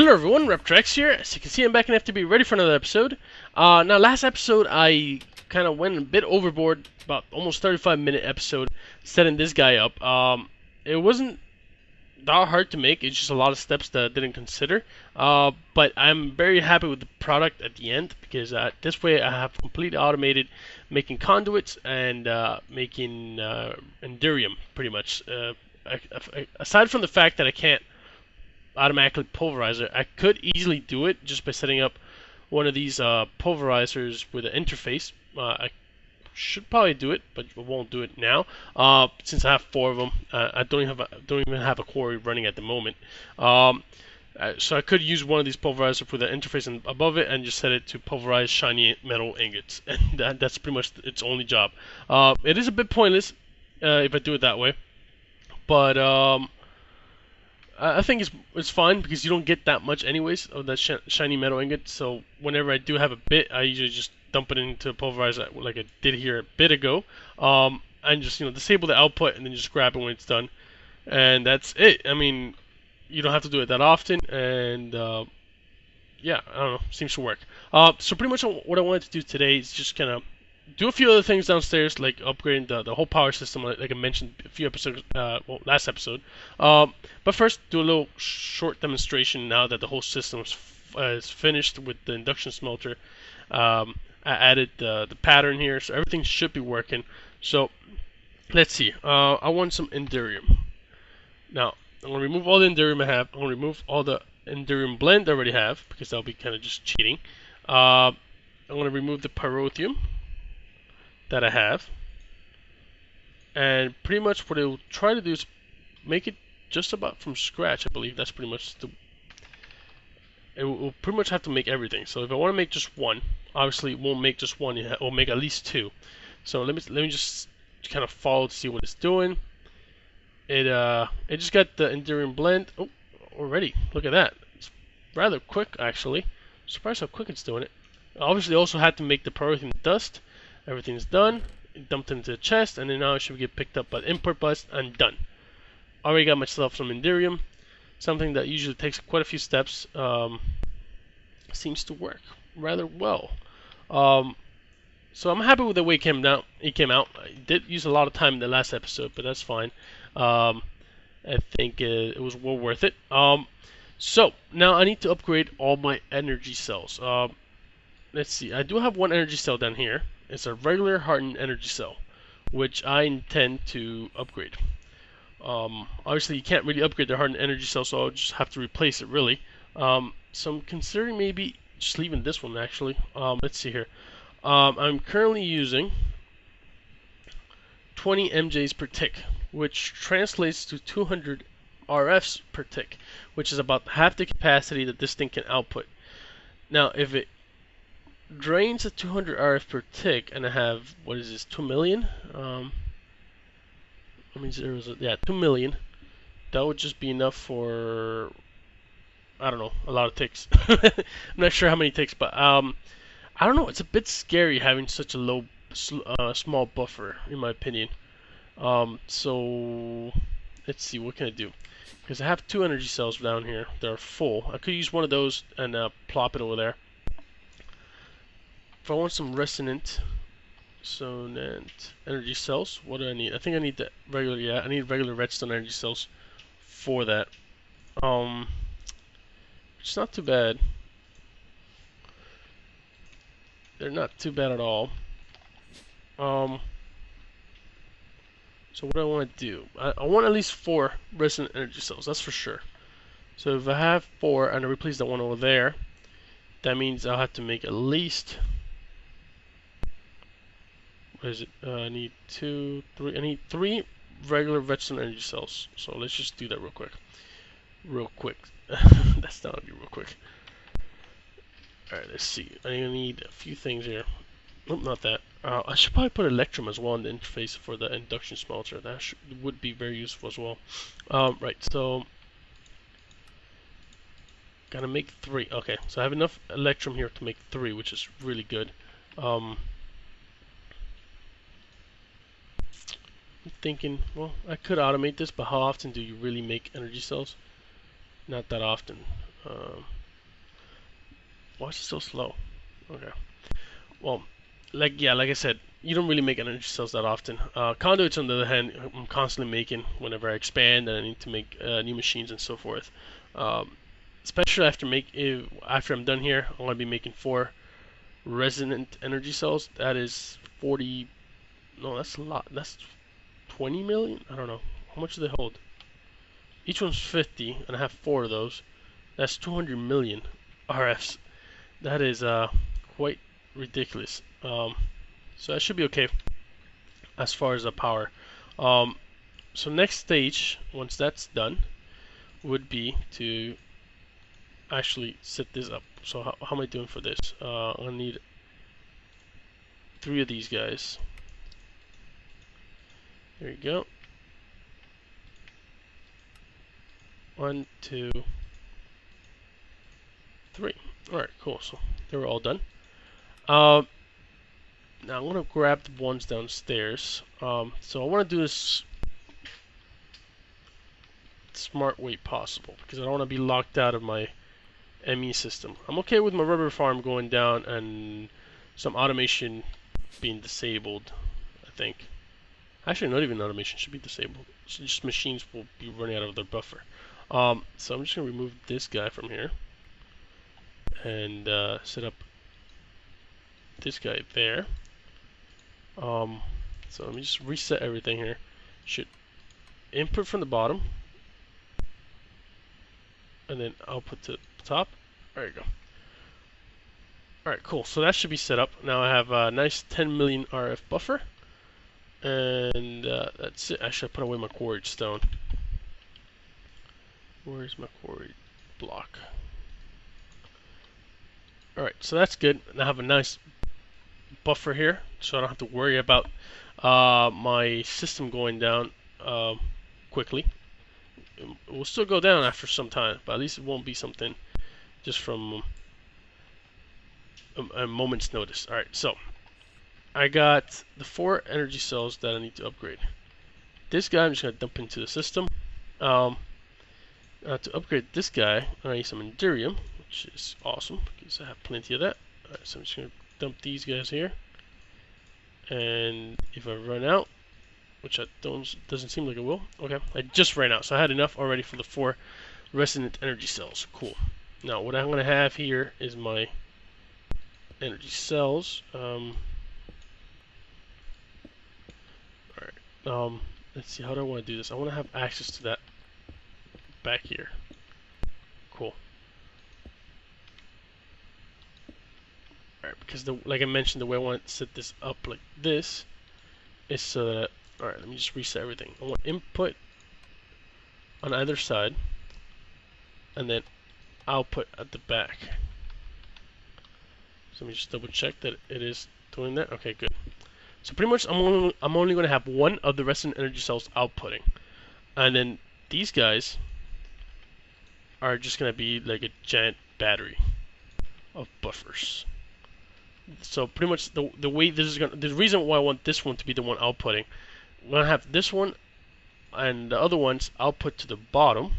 Hello everyone, Reptrex here. As you can see, I'm back in FTB, ready for another episode. Now, last episode, I kind of went a bit overboard, about almost 35-minute episode, setting this guy up. It wasn't that hard to make, it's just a lot of steps that I didn't consider. But I'm very happy with the product at the end, because this way I have completely automated making conduits and making Enderium, pretty much. Aside from the fact that I can't automatically pulverizer, I could easily do it just by setting up one of these pulverizers with an interface. I should probably do it, but I won't do it now since I have 4 of them. I don't even have a quarry running at the moment. So I could use one of these pulverizers with an interface above it and just set it to pulverize shiny metal ingots, and that's pretty much its only job. It is a bit pointless if I do it that way, but I think it's fine because you don't get that much anyways of that shiny metal ingot. So whenever I do have a bit, I usually just dump it into a pulverizer like I did here a bit ago, and just disable the output and then just grab it when it's done, and that's it. I mean, you don't have to do it that often, and yeah, I don't know, seems to work. So pretty much what I wanted to do today is just kind of do a few other things downstairs, like upgrading the whole power system, like I mentioned a few episodes, last episode. But first, do a little short demonstration now that the whole system is finished with the induction smelter. I added the pattern here, so everything should be working. So let's see. I want some Enderium. Now I'm gonna remove all the Enderium I have. I'm gonna remove all the Enderium blend I already have because that'll be kind of just cheating. I'm gonna remove the pyrotheum that I have, and pretty much what it will try to do is make it just about from scratch. I believe that's pretty much it will pretty much have to make everything. So if I want to make just one, obviously it won't make just one, it will make at least 2. So let me just kind of follow to see what it's doing. It just got the Enderium blend. Oh, already, look at that. It's rather quick actually. Surprised how quick it's doing it. Obviously also had to make the pyrotheum dust. Everything's done, dumped into the chest, and then now it should get picked up by the import bus and done. Already got myself some Enderium, something that usually takes quite a few steps. Seems to work rather well. So I'm happy with the way it came out. I did use a lot of time in the last episode, but that's fine. I think it was well worth it. So now I need to upgrade all my energy cells. Let's see. I do have one energy cell down here. It's a regular hardened energy cell, which I intend to upgrade. Obviously, you can't really upgrade the hardened energy cell, so I'll just have to replace it, really. So I'm considering maybe just leaving this one, actually. Let's see here. I'm currently using 20 MJs per tick, which translates to 200 RFs per tick, which is about half the capacity that this thing can output. Now, if it drains at 200 RF per tick, and I have, what is this, 2 million? How many zeros? Yeah, 2 million. That would just be enough for, I don't know, a lot of ticks. I'm not sure how many ticks, but I don't know. It's a bit scary having such a low, small buffer, in my opinion. So let's see, what can I do? Because I have 2 energy cells down here that are full. I could use one of those and plop it over there. If I want some resonant energy cells, what do I need? I think I need the regular, yeah, I need regular redstone energy cells for that. It's not too bad. They're not too bad at all. So what do I want to do? I want at least 4 resonant energy cells, that's for sure. So if I have 4 and I replace that one over there, that means I'll have to make at least, what is it? I need 2, 3. I need 3 regular redstone energy cells. So let's just do that real quick. That's not gonna be real quick. Alright, let's see. I'm gonna need a few things here. Nope, not that. I should probably put Electrum as well on the interface for the induction smelter. That would be very useful as well. Right, so gotta make 3. Okay, so I have enough Electrum here to make 3, which is really good. I'm thinking, well, I could automate this, but how often do you really make energy cells? Not that often. Why is it so slow? Okay. Well, like I said, you don't really make energy cells that often. Conduits, on the other hand, I'm constantly making whenever I expand and I need to make new machines and so forth. Especially after I'm done here, I'm gonna be making 4 resonant energy cells. That is 40. No, that's a lot. That's 20 million. I don't know how much do they hold. Each one's 50, and I have 4 of those. That's 200 million RFs. That is quite ridiculous. So that should be okay as far as the power. So next stage, once that's done, would be to actually set this up. So how am I doing for this? I'll need 3 of these guys. There you go. 1, 2, 3. Alright, cool. So they were all done. Now I'm going to grab the ones downstairs. So I want to do this smart way possible because I don't want to be locked out of my ME system. I'm okay with my rubber farm going down and some automation being disabled, I think. Actually, not even automation should be disabled. So just machines will be running out of their buffer. So I'm just going to remove this guy from here and set up this guy there. So let me just reset everything here. Should input from the bottom and then output to the top. There you go. Alright, cool. So that should be set up. Now I have a nice 10 million RF buffer. And that's it. Actually, I put away my quarried stone. Where's my quarried block? Alright, so that's good. And I have a nice buffer here, so I don't have to worry about my system going down quickly. It will still go down after some time, but at least it won't be something just from a moment's notice. Alright, so I got the 4 energy cells that I need to upgrade. This guy I'm just going to dump into the system. To upgrade this guy, I need some Enderium, which is awesome because I have plenty of that. Alright, so I'm just going to dump these guys here. And if I run out, which doesn't seem like it will. Okay, I just ran out, so I had enough already for the 4 resonant energy cells. Cool. Now what I'm going to have here is my energy cells. Let's see, how do I want to do this? I want to have access to that back here. Cool. Alright, because like I mentioned, the way I want to set this up like this is so that, alright, let me just reset everything. I want input on either side and then output at the back. So let me just double check that it is doing that. Okay, good. So pretty much I'm only going to have 1 of the resonant energy cells outputting. And then these guys are just going to be like a giant battery of buffers. So pretty much the way this is the reason why I want this one to be the one outputting, I'm going to have this one and the other ones output to the bottom,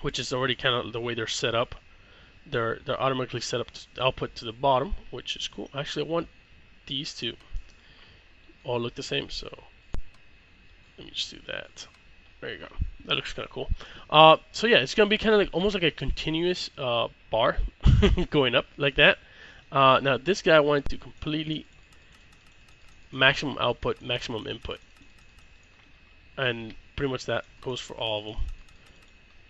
which is already kind of the way they're set up. They're automatically set up to output to the bottom, which is cool. Actually, I want these to all look the same, so let me just do that. There you go. That looks kind of cool. So yeah, it's gonna be kind of like almost like a continuous bar going up like that. Now this guy I wanted to completely maximum output, maximum input, and pretty much that goes for all of them.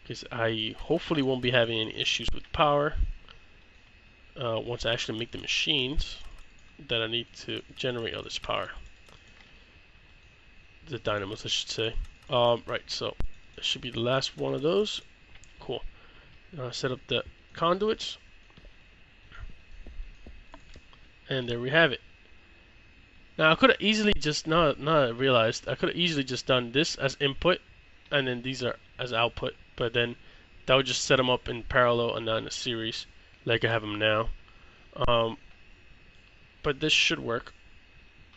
Because I hopefully won't be having any issues with power once I actually make the machines that I need to generate all this power. The dynamos, I should say. Right, so that should be the last one of those. Cool. Now set up the conduits, and there we have it. Now I could have easily just now I realized I could have easily just done this as input, and then these are as output. But then that would just set them up in parallel and not in a series like I have them now. But this should work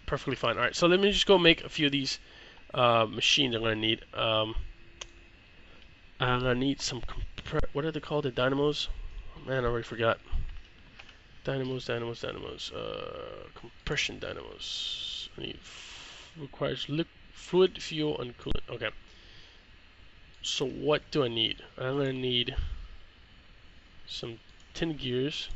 perfectly fine. Alright, so let me just go make a few of these machines I'm going to need. I'm going to need some, what are they called? The dynamos? Oh, man, I already forgot. Dynamos. Compression dynamos. I need requires fluid, fuel, and coolant. Okay. So what do I need? I'm gonna need some tin gears.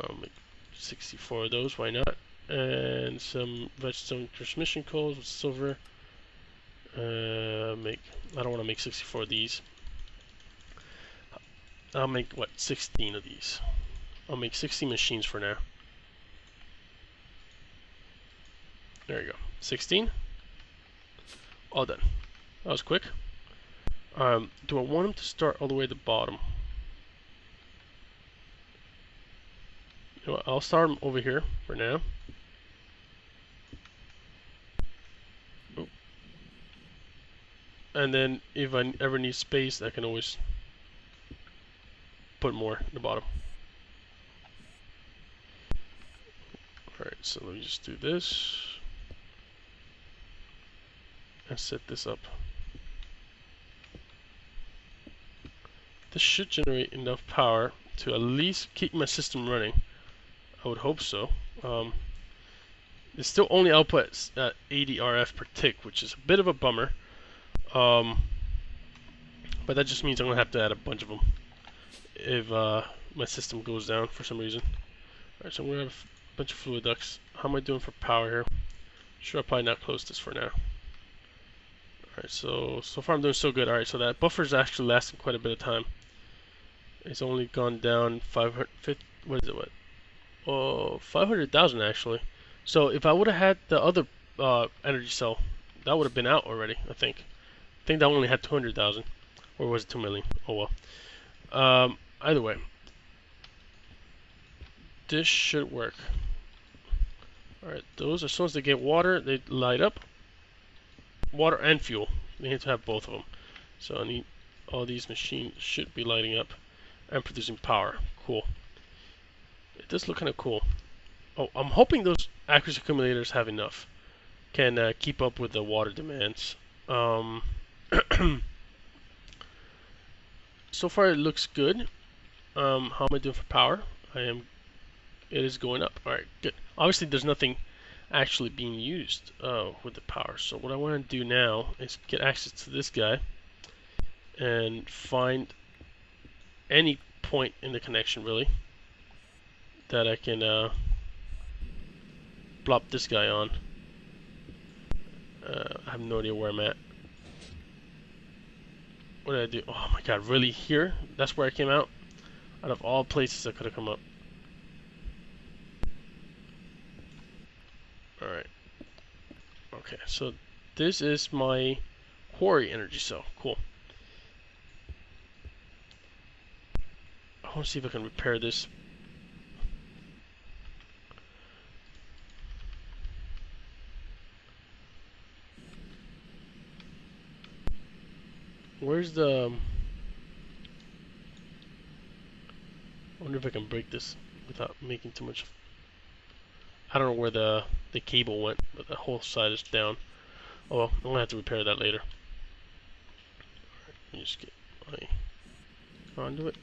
I'll make 64 of those. Why not? And some redstone transmission coils with silver. I don't want to make 64 of these. I'll make, what, 16 of these. I'll make 16 machines for now. There you go. 16. All done. That was quick. Do I want them to start all the way at the bottom? You know what, I'll start them over here for now. Oop. And then if I ever need space, I can always put more at the bottom. Alright, so let me just do this and set this up. This should generate enough power to at least keep my system running. I would hope so. It still only outputs at 80 RF per tick, which is a bit of a bummer. But that just means I'm going to have to add a bunch of them if my system goes down for some reason. Alright, so I'm going to have a bunch of fluid ducts. How am I doing for power here? Sure, I'll probably not close this for now. Alright, so far I'm doing so good. Alright, so that buffer is actually lasting quite a bit of time. It's only gone down 550, what is it, what? Oh, 500,000 actually. So if I would have had the other energy cell, that would have been out already, I think. I think that only had 200,000. Or was it 2 million? Oh well. Either way. This should work. Alright, those, as soon as they get water, they light up. Water and fuel. We need to have both of them. So I need all these machines should be lighting up and producing power. Cool. It does look kind of cool. Oh, I'm hoping those accuracy accumulators have enough. Can keep up with the water demands. So far it looks good. How am I doing for power? It is going up. Alright, good. Obviously there's nothing actually being used with the power. So what I want to do now is get access to this guy and find any point in the connection really that I can plop this guy on. I have no idea where I'm at. What did I do? Oh my god, really? Here? That's where I came out? Out of all places I could have come up. Alright. Okay, so this is my quarry energy cell. Cool. I want to see if I can repair this. Where's the... I wonder if I can break this without making too much... I don't know where the cable went, but the whole side is down. Oh well, I'm gonna have to repair that later. Alright, let me just get my conduit.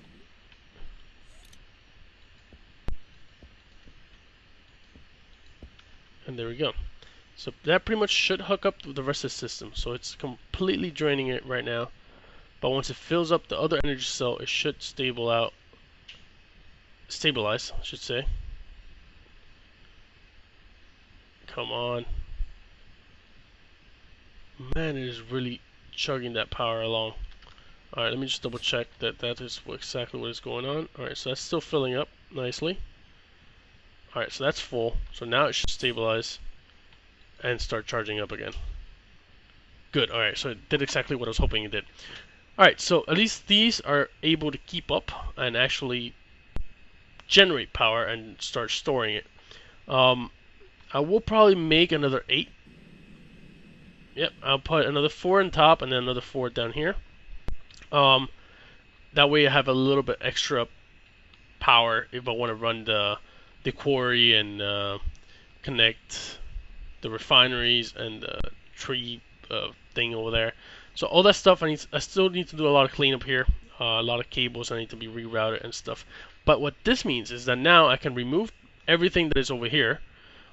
And there we go. So that pretty much should hook up with the rest of the system. So it's completely draining it right now. But once it fills up the other energy cell, it should stabilize, I should say. Come on. Man, it is really chugging that power along. Alright, let me just double check that that is exactly what is going on. Alright, so that's still filling up nicely. Alright, so that's full. So now it should stabilize and start charging up again. Good, alright, so it did exactly what I was hoping it did. Alright, so at least these are able to keep up and actually generate power and start storing it. I will probably make another 8. Yep, I'll put another 4 on top and then another 4 down here. That way I have a little bit extra power if I want to run the quarry and connect the refineries and the tree thing over there. So all that stuff I still need to do a lot of cleanup here. A lot of cables I need to be rerouted and stuff. But what this means is that now I can remove everything that is over here.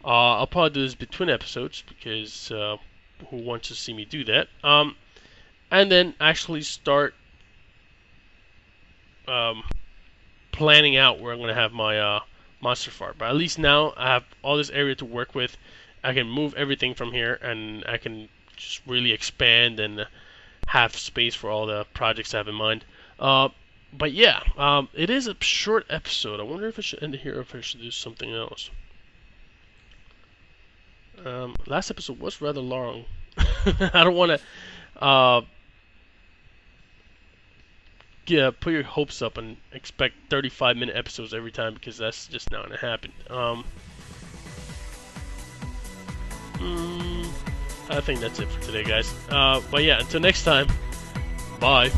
I'll probably do this between episodes because who wants to see me do that? And then actually start planning out where I'm going to have my monster farm. But at least now I have all this area to work with. I can move everything from here, and I can just really expand and have space for all the projects I have in mind. But yeah, it is a short episode. I wonder if I should end it here or if I should do something else. Last episode was rather long. I don't want to put your hopes up and expect 35-minute episodes every time, because that's just not going to happen. I think that's it for today, guys. But yeah, until next time, bye.